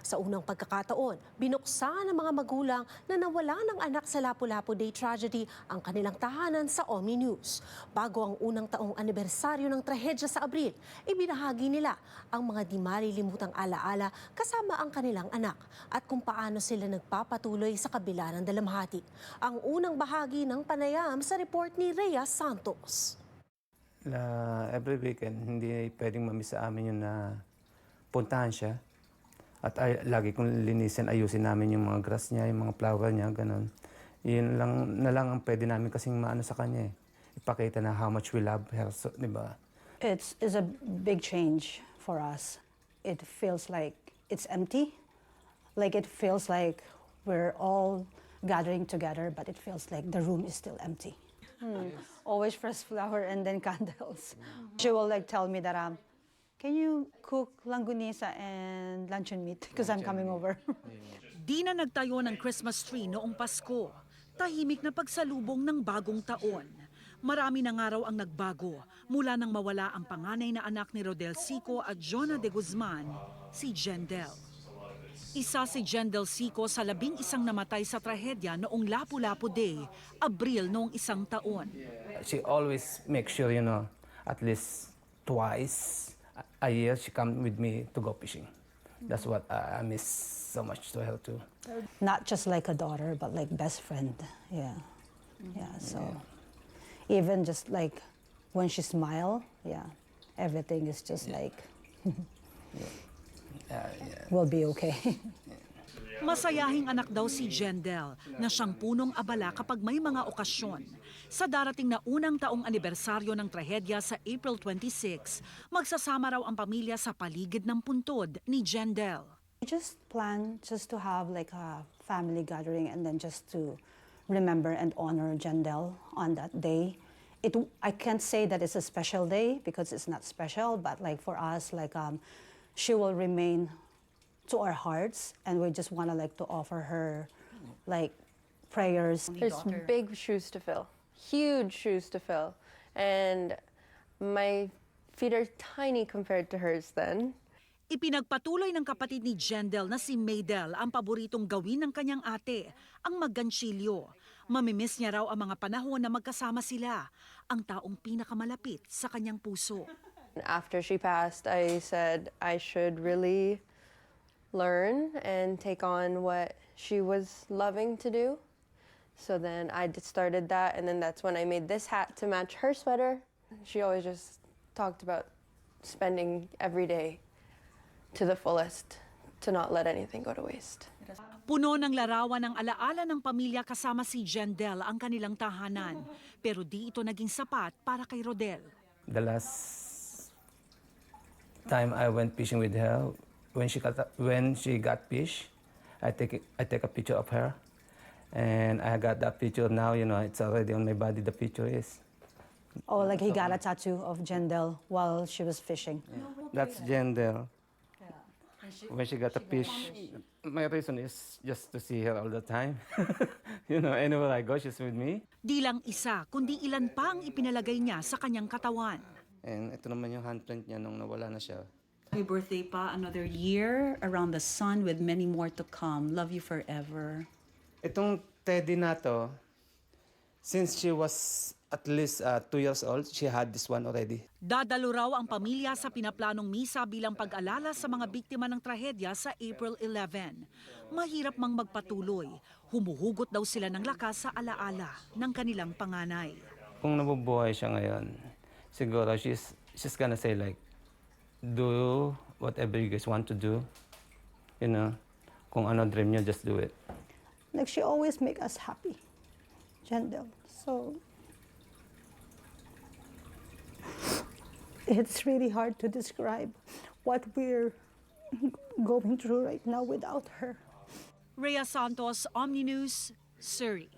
Sa unang pagkakataon, binuksan ng mga magulang na nawala ng anak sa Lapu-Lapu Day tragedy ang kanilang tahanan sa Omni News. Bago ang unang taong anibersaryo ng trahedya sa Abril, ibinahagi nila ang mga di malilimutang alaala kasama ang kanilang anak at kung paano sila nagpapatuloy sa kabila ng dalamhati. Ang unang bahagi ng panayam sa report ni Rhea Santos. Every weekend, hindi pwedeng mamiss sa amin yun na puntahan siya. At lagi kong linisin, ayusin namin yung mga grass niya, yung mga flower niya, ganun. Yun lang ang pwede namin kasing maano sa kanya eh. Ipakita na how much we love her, so, di ba? It's a big change for us. It feels like it's empty. Like it feels like we're all gathering together, but it feels like the room is still empty. Always fresh flower and then candles. She will like tell me that can you cook langgunisa and luncheon meat because I'm coming over. Di na nagtayo ng Christmas tree noong Pasko. Tahimik na pagsalubong ng bagong taon. Marami ng araw ang nagbago mula nang mawala ang panganay na anak ni Rodel Sico at Jonah de Guzman, si Jendel. Isa si Jendel Sico sa 11 namatay sa trahedya noong Lapu-Lapu Day, Abril noong isang taon. She always makes sure, at least twice a year she come with me to go fishing. That's what I miss so much to her too. Not just like a daughter, but like best friend. Yeah. So even just like when she smile, everything is just like we'll be okay. Masayahing anak daw si Jendel na siyang punong abala kapag may mga okasyon. Sa darating na unang taong anibersaryo ng trahedya sa April 26, magsasama raw ang pamilya sa paligid ng puntod ni Jendel. We just plan just to have like a family gathering and then just to remember and honor Jendel on that day. I can't say that it's a special day because it's not special, but like for us, like she will remain to our hearts, and we just want to like to offer her like prayers. There's big shoes to fill, huge shoes to fill, and my feet are tiny compared to hers then. Ipinagpatuloy ng kapatid ni Jendel na si Maydel ang paboritong gawin ng kanyang ate, ang magganchilyo. Mamimiss niya raw ang mga panahon na magkasama sila, ang taong pinakamalapit sa kanyang puso. After she passed, I said I should really learn and take on what she was loving to do. So then I started that, and then that's when I made this hat to match her sweater. She always just talked about spending every day to the fullest, to not let anything go to waste. Puno ng larawan ng alaala ng pamilya kasama si Jendel ang kanilang tahanan, pero di ito naging sapat para kay Rodel. The last time I went fishing with her, when she got fish, I take a picture of her, and I got that picture now. It's already on my body. The picture is. Oh, like he got a tattoo of Jendel while she was fishing. Yeah. That's Jendel. When she got a fish, my reason is just to see her all the time. Anywhere I go, she's with me. Di lang isa, kundi ilan pa ang ipinalagay niya sa kanyang katawan. And ito naman yung handprint niya nung nawala na siya. Happy birthday pa, another year around the sun with many more to come. Love you forever. Itong teddy na to, since she was at least 2 years old, she had this one already. Dadalo raw ang pamilya sa pinaplanong misa bilang pag-alala sa mga biktima ng trahedya sa April 11. Mahirap mang magpatuloy, humuhugot daw sila ng lakas sa alaala ng kanilang panganay. Kung nabubuhay siya ngayon, siguro she's gonna say like, do whatever you guys want to do. Kung ano dream niyo, just do it. Like she always make us happy, Jendel. So it's really hard to describe what we're going through right now without her. Rhea Santos, Omni News, Surrey.